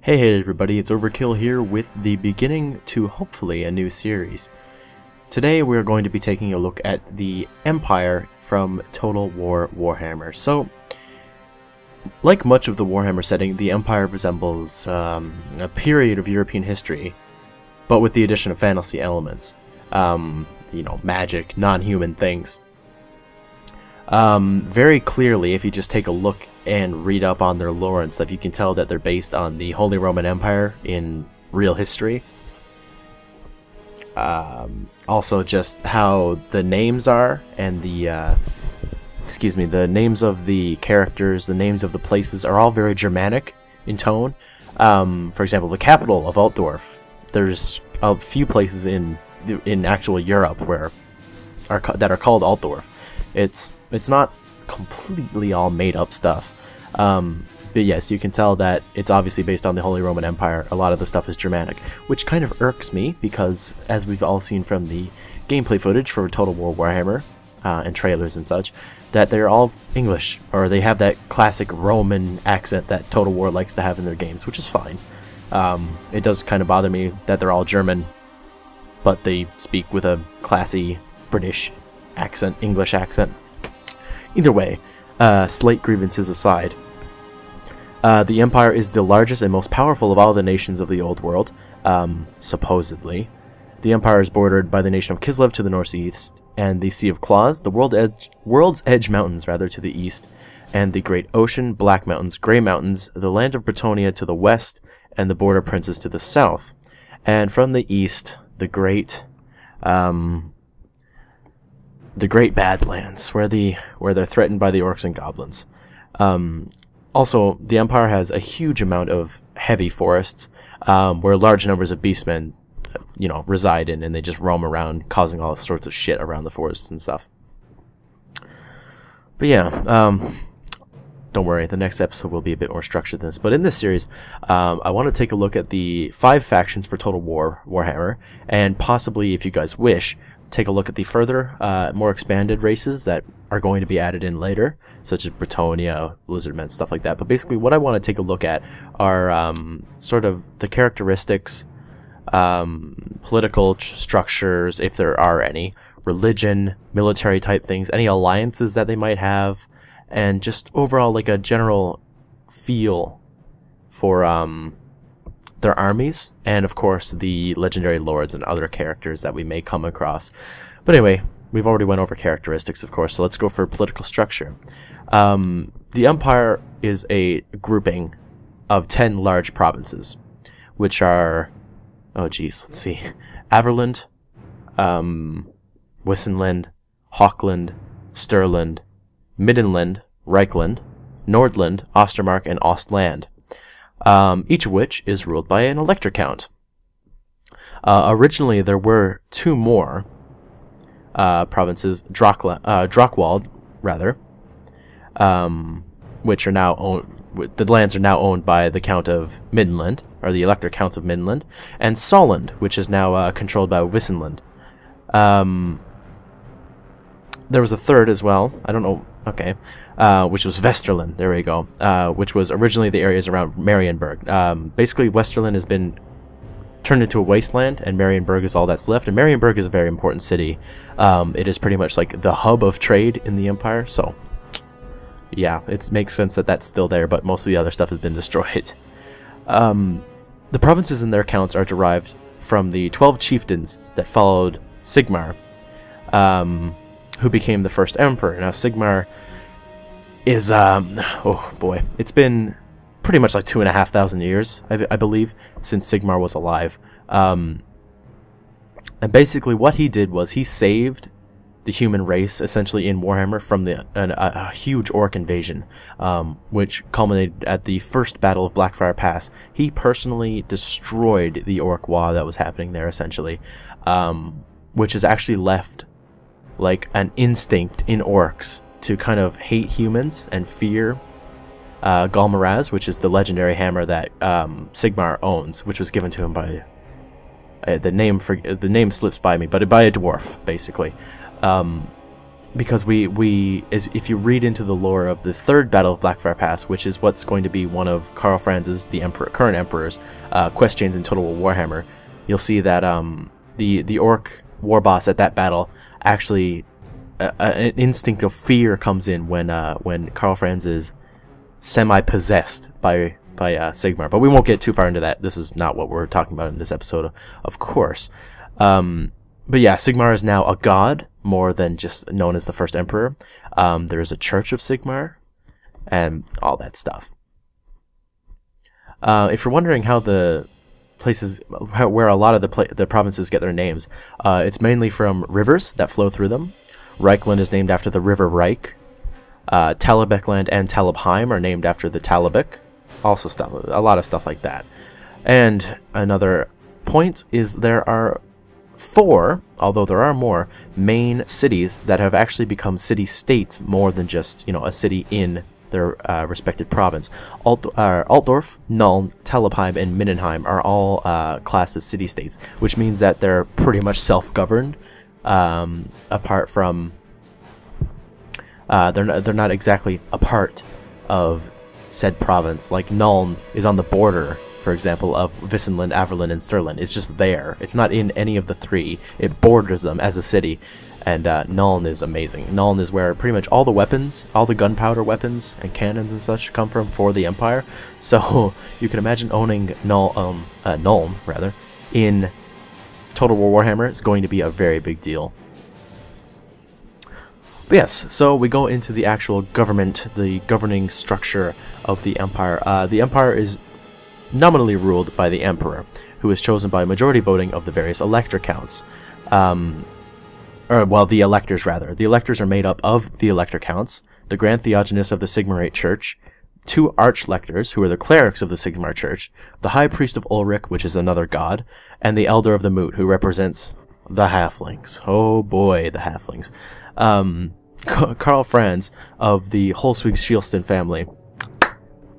Hey everybody, it's Overkill here with the beginning to hopefully a new series. Today we're going to be taking a look at the Empire from Total War Warhammer. So, like much of the Warhammer setting, the Empire resembles a period of European history, but with the addition of fantasy elements. Magic, non-human things. Very clearly, if you just take a look and read up on their lore and stuff, you can tell that they're based on the Holy Roman Empire in real history. Also, just how the names are and the the names of the characters, the names of the places are all very Germanic in tone. For example, the capital of Altdorf. There's a few places in actual Europe that are called Altdorf. It's not completely all made up stuff, but yes, you can tell that it's obviously based on the Holy Roman Empire. A lot of the stuff is Germanic, which kind of irks me because, as we've all seen from the gameplay footage for Total War Warhammer and trailers and such, that they're all English, or they have that classic Roman accent that Total War likes to have in their games, which is fine. It does kind of bother me that they're all German, but they speak with a classy British accent, English accent. Either way, slight grievances aside, the Empire is the largest and most powerful of all the nations of the Old World, supposedly. The Empire is bordered by the nation of Kislev to the northeast, and the Sea of Claws, the World's Edge Mountains rather, to the east, and the Great Ocean, Black Mountains, Grey Mountains, the land of Bretonnia to the west, and the Border Princes to the south. And from the east, the Great Badlands, where they're threatened by the orcs and goblins. Also, the Empire has a huge amount of heavy forests, where large numbers of beastmen, reside in, and they just roam around, causing all sorts of shit around the forests and stuff. But yeah, don't worry, the next episode will be a bit more structured than this. But in this series, I want to take a look at the 5 factions for Total War Warhammer, and possibly, if you guys wish, take a look at the further, more expanded races that are going to be added in later, such as Bretonnia, Lizardmen, stuff like that. But basically, what I want to take a look at are sort of the characteristics, political structures, if there are any, religion, military type things, any alliances that they might have, and just overall like a general feel for their armies, and of course the legendary lords and other characters that we may come across. But anyway, we've already went over characteristics, of course, so let's go for political structure. The Empire is a grouping of 10 large provinces, which are, let's see, Averland, Wissenland, Hochland, Sturland, Middenland, Reichland, Nordland, Ostermark, and Ostland. Each of which is ruled by an elector count. Originally, there were 2 more provinces, Drackwald, rather, which are now owned. The lands are now owned by the Count of Middenland, or the elector counts of Middenland, and Solland, which is now controlled by Wissenland. There was a third as well. I don't know. Okay. Which was Westerland, there we go, which was originally the areas around Marienburg. Basically, Westerland has been turned into a wasteland, and Marienburg is all that's left, and Marienburg is a very important city. It is pretty much like the hub of trade in the Empire, so yeah, it makes sense that that's still there, but most of the other stuff has been destroyed. The provinces and their counts are derived from the 12 chieftains that followed Sigmar, who became the first emperor. Now, Sigmar is, oh boy, it's been pretty much like 2,500 years, I believe, since Sigmar was alive. And basically what he did was he saved the human race, essentially, in Warhammer from a huge orc invasion, which culminated at the first Battle of Blackfire Pass. He personally destroyed the orc war that was happening there, essentially, which has actually left like an instinct in orcs to kind of hate humans and fear Galmaraz, which is the legendary hammer that Sigmar owns, which was given to him by the name slips by me, but by a dwarf, basically. because if you read into the lore of the third Battle of Blackfire Pass, which is what's going to be one of Karl Franz's, the current Emperor's, quest chains in Total War Warhammer, you'll see that the Orc war boss at that battle actually an instinct of fear comes in when Karl Franz is semi-possessed by Sigmar. But we won't get too far into that. This is not what we're talking about in this episode, of course. But yeah, Sigmar is now a god, more than just known as the first Emperor. There is a Church of Sigmar, and all that stuff. If you're wondering how the places, where a lot of the provinces get their names, it's mainly from rivers that flow through them. Reichland is named after the River Reich. Talabecland and Talabheim are named after the Talabek. Also a lot of stuff like that. And another point is there are 4, although there are more, main cities that have actually become city-states more than just, a city in their respected province. Altdorf, Nuln, Talabheim, and Mindenheim are all classed as city-states, which means that they're pretty much self-governed, apart from... they're not exactly a part of said province. Like Nuln is on the border, for example, of Wissenland, Averland, and Sturland. It's just there. It's not in any of the 3. It borders them as a city, and Nuln is amazing. Nuln is where pretty much all the weapons, all the gunpowder weapons and cannons and such come from for the Empire. So you can imagine owning Nuln rather in Total War Warhammer is going to be a very big deal. But yes, so we go into the actual government, the governing structure of the Empire. The Empire is nominally ruled by the Emperor, who is chosen by majority voting of the various elector counts. Well, the electors, rather. The electors are made up of the elector counts, the Grand Theogenes of the Sigmarite Church, 2 archlectors, who are the clerics of the Sigmar Church, the High Priest of Ulrich, which is another god, and the Elder of the Moot, who represents the halflings. Oh boy, the halflings. Karl Franz of the Holswig-Schielston family,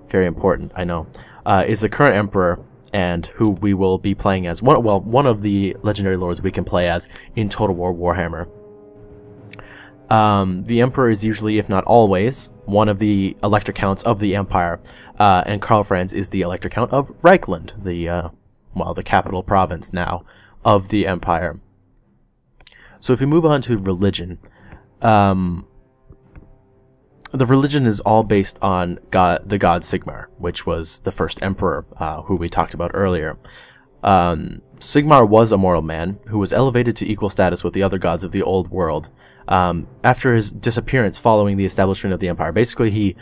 very important, I know, is the current Emperor, and who we will be playing as, one of the legendary lords we can play as in Total War Warhammer. The Emperor is usually, if not always, one of the elector counts of the Empire, and Karl Franz is the elector count of Reichland, the capital province now of the Empire. So if we move on to religion, the religion is all based on the god Sigmar, which was the first emperor, who we talked about earlier. Sigmar was a mortal man who was elevated to equal status with the other gods of the old world. After his disappearance following the establishment of the empire, basically he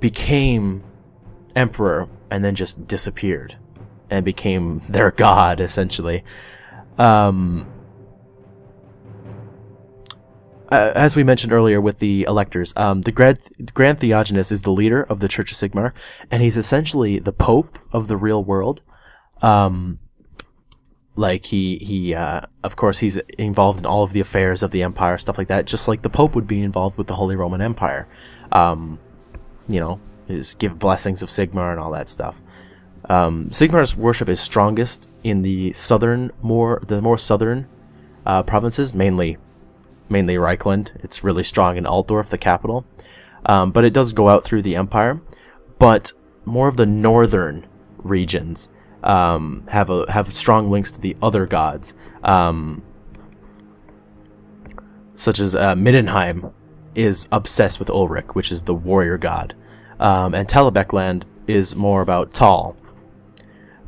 became emperor and then just disappeared and became their god, essentially. As we mentioned earlier with the electors, the Grand Theogenes is the leader of the Church of Sigmar, and he's essentially the Pope of the real world. Like of course, he's involved in all of the affairs of the Empire, stuff like that, just like the Pope would be involved with the Holy Roman Empire. Is give blessings of Sigmar and all that stuff. Sigmar's worship is strongest in the more southern provinces, mainly Reichland. It's really strong in Altdorf, the capital, but it does go out through the Empire. But more of the northern regions have strong links to the other gods, such as Mindenheim is obsessed with Ulrich, which is the warrior god, and Talabecland is more about Tal.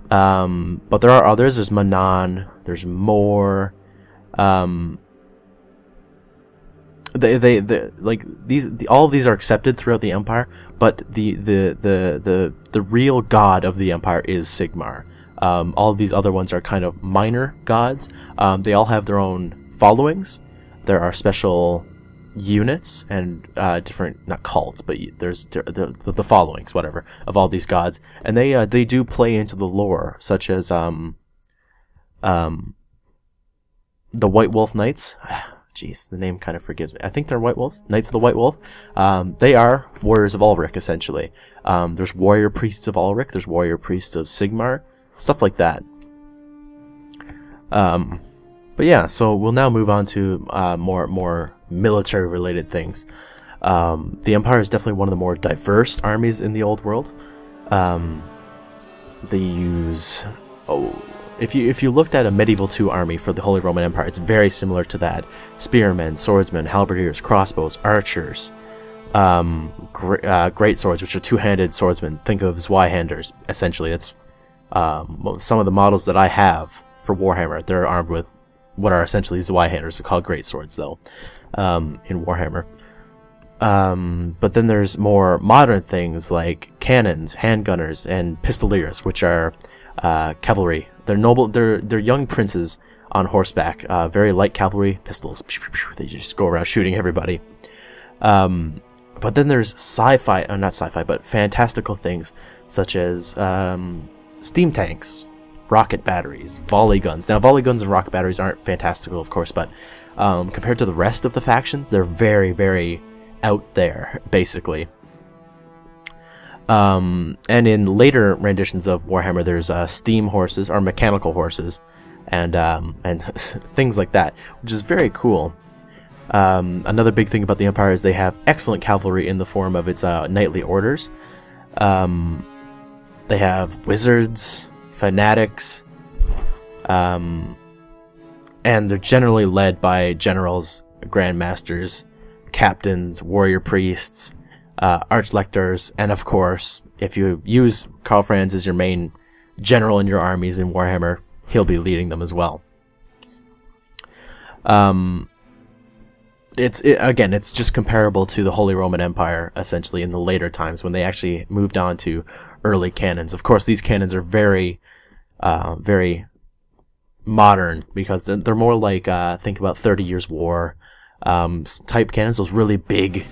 But there are others. There's Manan. There's more. All of these are accepted throughout the Empire, but the real god of the Empire is Sigmar. All of these other ones are kind of minor gods. They all have their own followings. There are special units and different, not cults, but there's the followings, whatever, of all these gods, and they do play into the lore, such as the White Wolf Knights. Jeez, the name kind of forgives me. I think they're White Wolves, Knights of the White Wolf. They are warriors of Ulrich, essentially. There's warrior priests of Ulrich. There's warrior priests of Sigmar, stuff like that. But yeah, so we'll now move on to more military related things. The Empire is definitely one of the more diverse armies in the old world. They use if you looked at a medieval 2 army for the Holy Roman Empire, it's very similar to that. Spearmen, swordsmen, halberdiers, crossbows, archers, great swords, which are 2-handed swordsmen. Think of Zweihanders, essentially. That's some of the models that I have for Warhammer. They're armed with what are essentially Zweihanders. They're called great swords, though, in Warhammer. But then there's more modern things like cannons, handgunners, and pistoliers, which are cavalry. They're noble. They're young princes on horseback. Very light cavalry, pistols. They just go around shooting everybody. But then there's sci-fi, not sci-fi, but fantastical things such as steam tanks, rocket batteries, volley guns. Now, volley guns and rocket batteries aren't fantastical, of course, but compared to the rest of the factions, they're very, very out there, basically. And in later renditions of Warhammer, there's steam horses or mechanical horses, and things like that, which is very cool. Another big thing about the Empire is they have excellent cavalry in the form of its knightly orders. They have wizards, fanatics, and they're generally led by generals, grandmasters, captains, warrior priests, archlectors, and of course, if you use Karl Franz as your main general in your armies in Warhammer, he'll be leading them as well. It's just comparable to the Holy Roman Empire, essentially, in the later times when they actually moved on to early cannons. Of course, these cannons are very, very modern, because they're more like, think about 30 Years' War type cannons, those really big,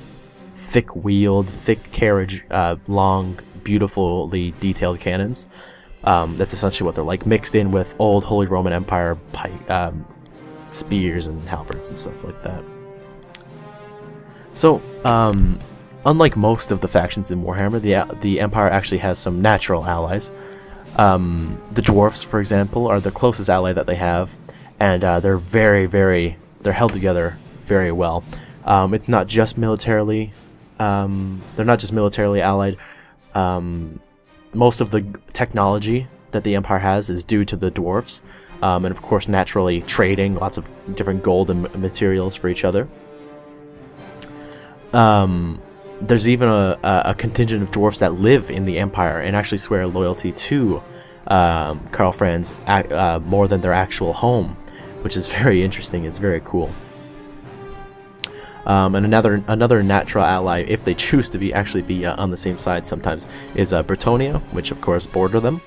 thick-wheeled, thick carriage, long, beautifully detailed cannons. That's essentially what they're like, mixed in with old Holy Roman Empire spears and halberds and stuff like that. So, unlike most of the factions in Warhammer, the Empire actually has some natural allies. The dwarfs, for example, are the closest ally that they have, and they're they're held together very well. It's not just militarily, they're not just militarily allied. Most of the technology that the Empire has is due to the dwarfs, and of course naturally trading lots of different gold and materials for each other. There's even a contingent of dwarfs that live in the Empire and actually swear loyalty to Karl Franz more than their actual home, which is very interesting. It's very cool. And another natural ally, if they choose to be on the same side sometimes, is Bretonnia, which of course border them.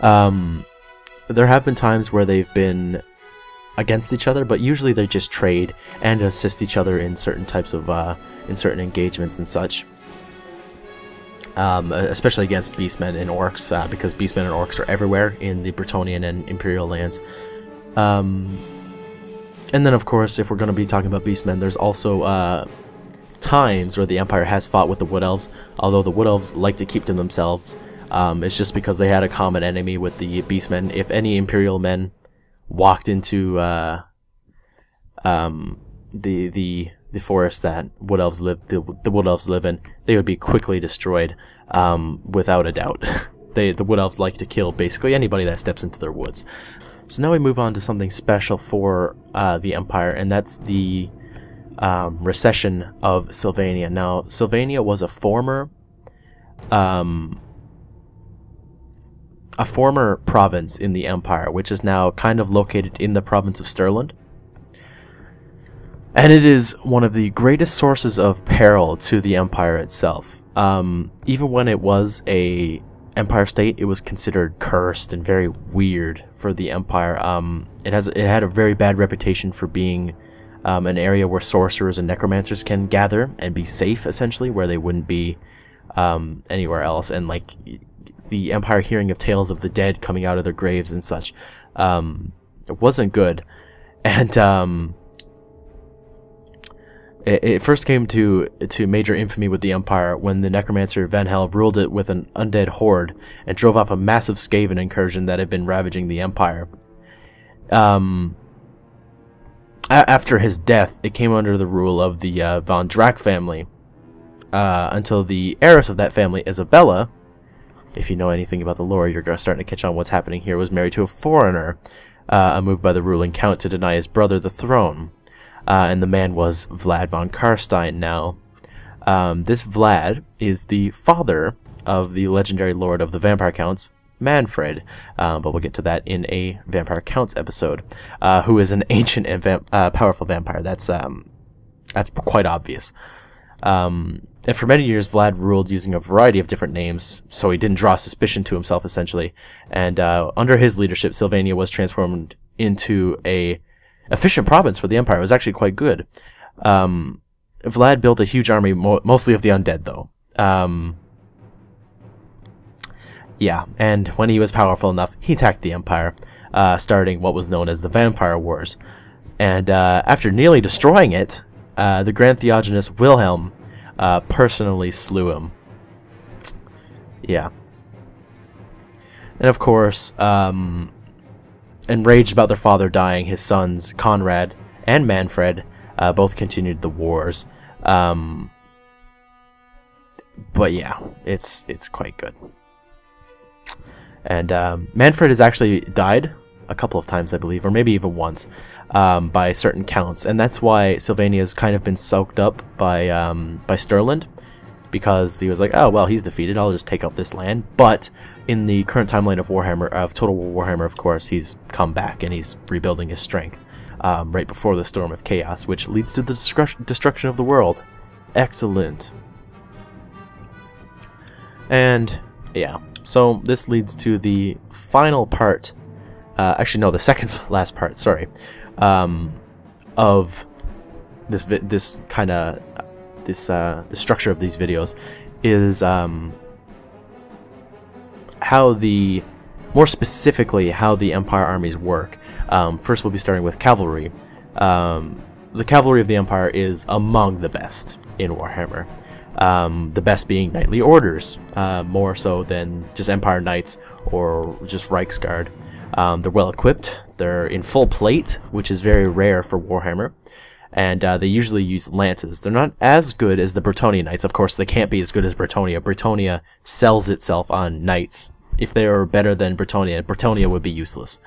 There have been times where they've been against each other, but usually they just trade and assist each other in certain types of in certain engagements and such. Especially against beastmen and orcs, because beastmen and orcs are everywhere in the Bretonian and Imperial lands. And then, of course, if we're going to be talking about beastmen, there's also times where the Empire has fought with the Wood Elves, although the Wood Elves like to keep to themselves. It's just because they had a common enemy with the beastmen. If any Imperial men walked into the forest that Wood Elves the Wood Elves live in, they would be quickly destroyed, without a doubt. The Wood Elves like to kill basically anybody that steps into their woods. So now we move on to something special for the Empire, and that's the recession of Slyvania. Now, Slyvania was a former province in the Empire, which is now kind of located in the province of Stirland. And it is one of the greatest sources of peril to the Empire itself. Even when it was a Empire state, it was considered cursed and very weird for the Empire. It had a very bad reputation for being an area where sorcerers and necromancers can gather and be safe, essentially, where they wouldn't be anywhere else. And like the Empire hearing of tales of the dead coming out of their graves and such, it wasn't good. And it first came to major infamy with the Empire when the necromancer Van Hel ruled it with an undead horde and drove off a massive Skaven incursion that had been ravaging the Empire. after his death, it came under the rule of the von Drack family until the heiress of that family, Isabella, if you know anything about the lore, you're starting to catch on what's happening here, was married to a foreigner, a move by the ruling count to deny his brother the throne. And the man was Vlad von Karstein now. This Vlad is the father of the legendary lord of the vampire counts, Manfred, but we'll get to that in a Vampire Counts episode, who is an ancient and powerful vampire. That's quite obvious. And for many years, Vlad ruled using a variety of different names, so he didn't draw suspicion to himself, essentially. And under his leadership, Slyvania was transformed into a efficient province for the Empire. It was actually quite good. Vlad built a huge army, mostly of the undead, though. Yeah, and when he was powerful enough, he attacked the Empire, starting what was known as the Vampire Wars. And after nearly destroying it, the Grand Theogenes Wilhelm personally slew him. Yeah. And of course, enraged about their father dying, his sons, Conrad and Manfred, both continued the wars. But yeah, it's quite good. And Manfred has actually died a couple of times, I believe, or maybe even once, by certain counts, and that's why Sylvania has kind of been soaked up by Stirland, because he was like, oh well, he's defeated, I'll just take up this land. But in the current timeline of Warhammer, of Total War Warhammer, of course, he's come back and he's rebuilding his strength right before the Storm of Chaos, which leads to the destruction of the world. Excellent. And yeah. So this leads to the final part, actually no, the second last part, sorry, of the structure of these videos is more specifically how the Empire armies work. First we'll be starting with cavalry. The cavalry of the Empire is among the best in Warhammer. The best being knightly orders, more so than just Empire Knights or just Reiksguard. They're well equipped, they're in full plate, which is very rare for Warhammer, and they usually use lances. They're not as good as the Bretonnia Knights. Of course, they can't be as good as Bretonnia. Bretonnia sells itself on knights. If they are better than Bretonnia, Bretonnia would be useless.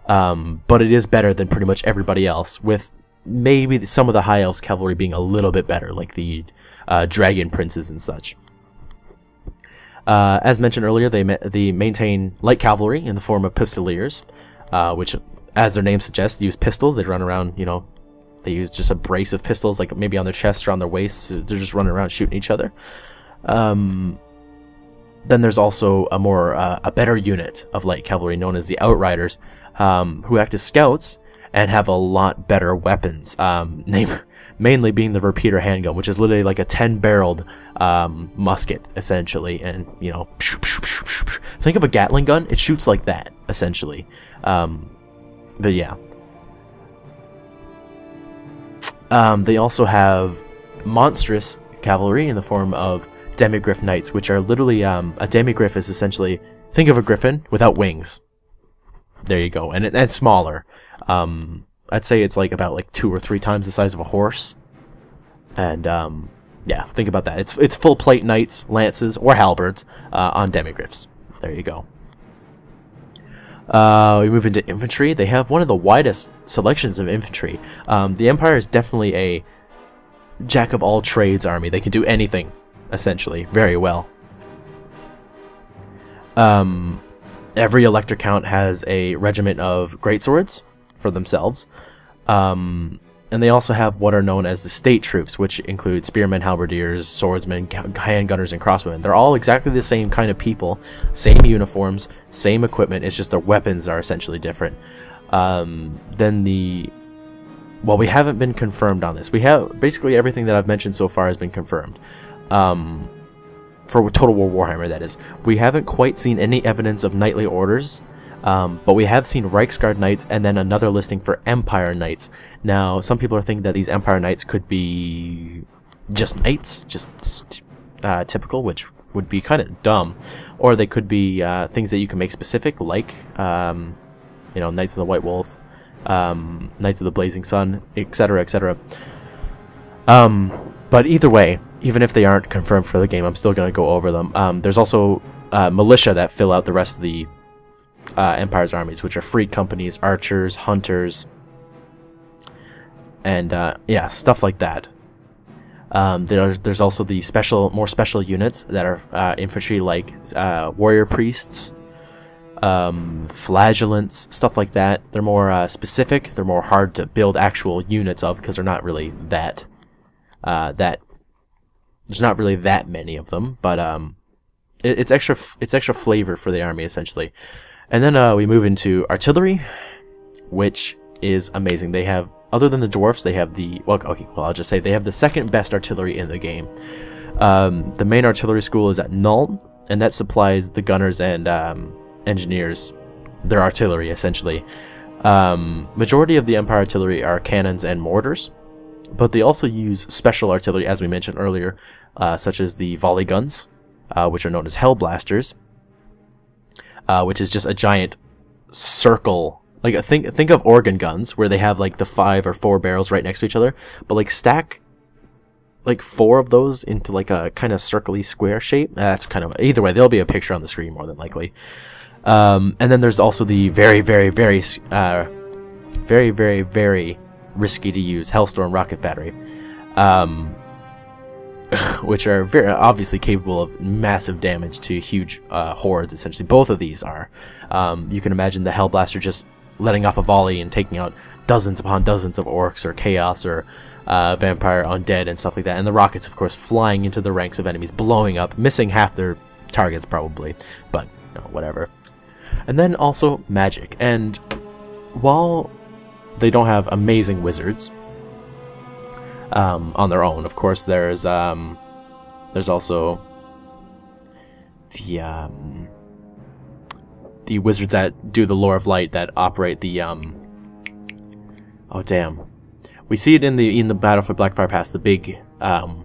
But it is better than pretty much everybody else, with maybe some of the High Elves cavalry being a little bit better, like the Dragon Princes and such. As mentioned earlier, they maintain light cavalry in the form of pistoliers, which, as their name suggests, use pistols. They run around, you know, they use just a brace of pistols, like maybe on their chests or on their waists. They're just running around shooting each other. Then there's also a better unit of light cavalry known as the Outriders, who act as scouts and have a lot better weapons, mainly being the repeater handgun, which is literally like a 10-barreled musket, essentially, and, you know, think of a Gatling gun, it shoots like that, essentially. But yeah. They also have monstrous cavalry in the form of Demigryph Knights, which are literally, a Demigryph is essentially, think of a griffin without wings. There you go, and it's smaller. I'd say it's like about like 2 or 3 times the size of a horse. And yeah, think about that. It's full plate knights, lances, or halberds on demigryphs. There you go. We move into infantry. They have one of the widest selections of infantry. The Empire is definitely a jack of all trades army. They can do anything, essentially, very well. Every elector count has a regiment of greatswords for themselves, and they also have what are known as the state troops, which include spearmen, halberdiers, swordsmen, handgunners, and crossbowmen. They're all exactly the same kind of people, same uniforms, same equipment. It's just their weapons are essentially different. Well, we haven't been confirmed on this. We have basically everything that I've mentioned so far has been confirmed. For Total War Warhammer, that is. We haven't quite seen any evidence of knightly orders, but we have seen Reiksguard Knights and then another listing for Empire Knights. Now, some people are thinking that these Empire Knights could be just knights, just typical, which would be kind of dumb. Or they could be things that you can make specific, like, you know, Knights of the White Wolf, Knights of the Blazing Sun, etc., etc. But either way, even if they aren't confirmed for the game, I'm still going to go over them. There's also militia that fill out the rest of the Empire's armies, which are free companies, archers, hunters, and yeah, stuff like that. There's also the more special units that are infantry, like warrior priests, flagellants, stuff like that. They're more specific. They're more hard to build actual units of because they're not really that there's not really that many of them. But it's extra flavor for the army essentially. And then we move into artillery, which is amazing. They have, other than the dwarfs, they have the, well, okay, well, I'll just say they have the second best artillery in the game. The main artillery school is at Nuln, and that supplies the gunners and engineers their artillery, essentially. Majority of the Empire artillery are cannons and mortars, but they also use special artillery, as we mentioned earlier, such as the volley guns, which are known as Hellblasters, which is just a giant circle. Like, think of organ guns, where they have like the 5 or 4 barrels right next to each other, but like stack like 4 of those into like a kind of circly square shape. That's kind of, either way, there'll be a picture on the screen more than likely. And then there's also the very risky to use Hellstorm rocket battery, which are very obviously capable of massive damage to huge hordes. Essentially, both of these are. You can imagine the Hellblaster just letting off a volley and taking out dozens upon dozens of orcs or chaos or vampire undead and stuff like that. And the rockets, of course, flying into the ranks of enemies, blowing up, missing half their targets probably, but you know, whatever. And then also magic. And while they don't have amazing wizards on their own, of course, there's also the wizards that do the lore of light, that operate the oh damn, we see it in the Battle for Blackfire Pass, the big oh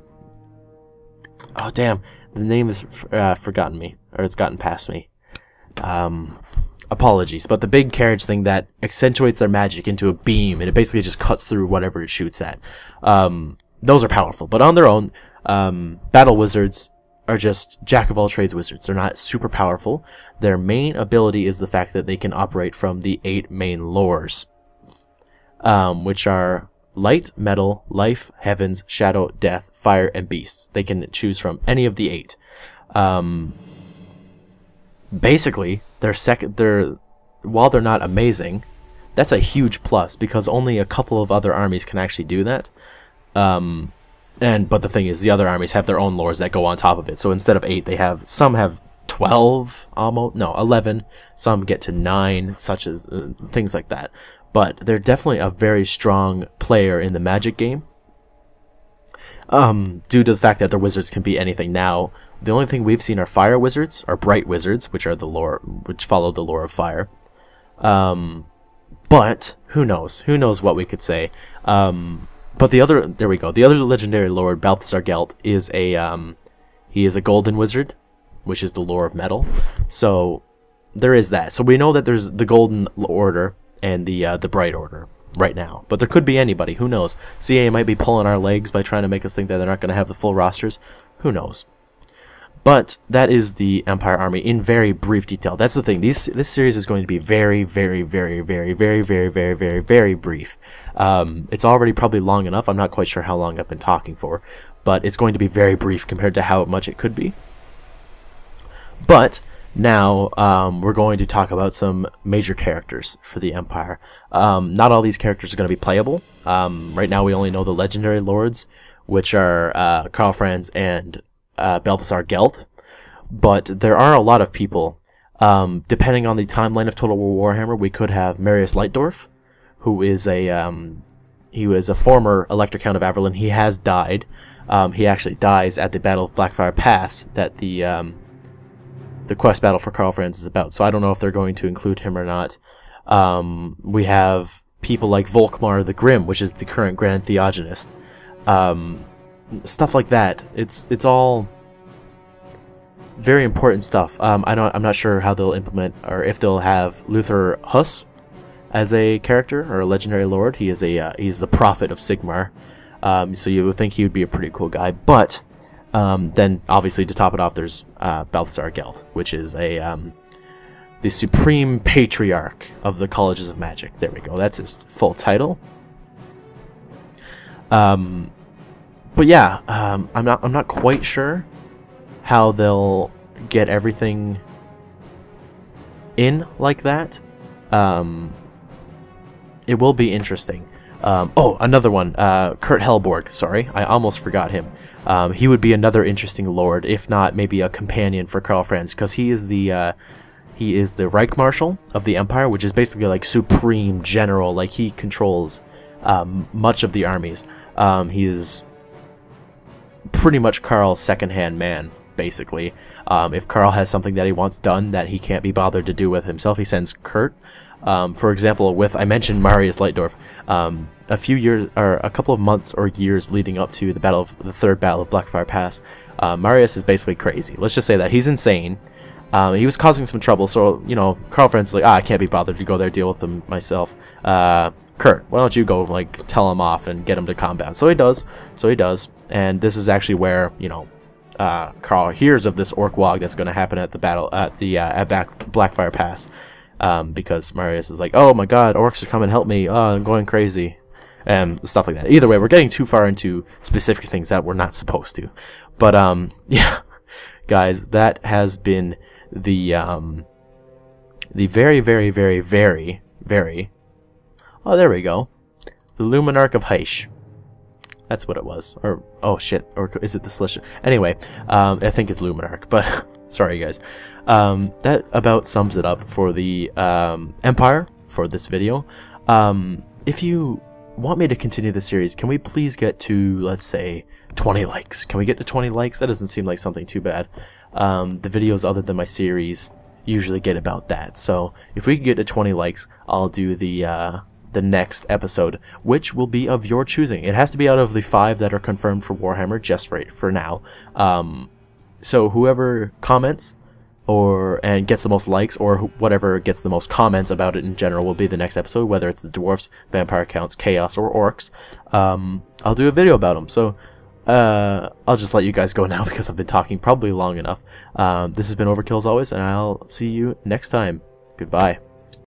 damn, the name is forgotten me, or it's gotten past me. Apologies, but the big carriage thing that accentuates their magic into a beam, and it basically just cuts through whatever it shoots at. Those are powerful, but on their own, battle wizards are just jack-of-all-trades wizards. They're not super powerful. Their main ability is the fact that they can operate from the 8 main lores, which are light, metal, life, heavens, shadow, death, fire, and beasts. They can choose from any of the 8. Basically, while they're not amazing, that's a huge plus, because only a couple of other armies can actually do that. But the thing is, the other armies have their own lores that go on top of it. So instead of 8, some have 12, almost, no, 11. Some get to 9, such as things like that. But they're definitely a very strong player in the Magic game, due to the fact that their wizards can be anything. Now, the only thing we've seen are fire wizards, or bright wizards, which follow the lore of fire. But who knows? Who knows what we could say? But there we go. The other legendary lord, Balthasar Gelt, is he is a golden wizard, which is the lore of metal. So there is that. So we know that there's the golden order and the bright order right now, but there could be anybody. Who knows? CA might be pulling our legs by trying to make us think that they're not going to have the full rosters. Who knows? But that is the Empire army in very brief detail. That's the thing. This series is going to be very brief. It's already probably long enough. I'm not quite sure how long I've been talking for, but it's going to be very brief compared to how much it could be. But now we're going to talk about some major characters for the Empire. Not all these characters are going to be playable. Right now we only know the legendary lords, which are Karl Franz and Balthasar Gelt, but there are a lot of people. Depending on the timeline of Total War Warhammer, we could have Marius Leitdorf, who is he was a former Elector Count of Averlin. He has died. He actually dies at the Battle of Blackfire Pass that the quest battle for Karl Franz is about. So I don't know if they're going to include him or not. We have people like Volkmar the Grim, which is the current Grand Theogenist. Stuff like that. It's all very important stuff. I'm not sure how they'll implement, or if they'll have Luther Huss as a character or a legendary lord. He is he's the prophet of Sigmar. So you would think he would be a pretty cool guy, but then obviously to top it off, there's Balthasar Gelt, which is the Supreme Patriarch of the Colleges of Magic. There we go. That's his full title. But yeah, I'm not quite sure how they'll get everything in like that. It will be interesting. Oh, another one. Kurt Helborg. Sorry, I almost forgot him. He would be another interesting lord, if not maybe a companion for Karl Franz, because he is the Reich Marshal of the Empire, which is basically like supreme general. Like he controls much of the armies. He is pretty much Karl's second-hand man, basically. If Karl has something that he wants done that he can't be bothered to do with himself, he sends Kurt. For example, I mentioned Marius Leitdorf. A few years, or a couple of months or years leading up to the third battle of Blackfire Pass, Marius is basically crazy. Let's just say that he's insane. He was causing some trouble, so you know, Karl Franz is like, I can't be bothered to go there, deal with him myself. Kurt, why don't you go, like, tell him off and get him to calm down? So he does. And this is actually where, you know, Karl hears of this orc wog that's going to happen at the battle at Blackfire Pass, because Marius is like, oh my God, orcs are coming, help me! I'm going crazy, and stuff like that. Either way, we're getting too far into specific things that we're not supposed to. But yeah, guys, that has been the very, very, very, very, very. Oh, there we go. The Luminarch of Heish. That's what it was. Or, oh shit, or is it the Celestial? Anyway, I think it's Luminarch, but sorry guys. That about sums it up for the Empire for this video. If you want me to continue the series, can we please get to, let's say, 20 likes? Can we get to 20 likes? That doesn't seem like something too bad. The videos other than my series usually get about that. So if we can get to 20 likes, I'll do the next episode, which will be of your choosing. It has to be out of the 5 that are confirmed for Warhammer, just for now. So whoever comments and gets the most likes, or whatever gets the most comments about it in general, will be the next episode, whether it's the dwarves, vampire counts, chaos, or orcs. I'll do a video about them. So I'll just let you guys go now because I've been talking probably long enough. This has been Overkill as always, and I'll see you next time. Goodbye.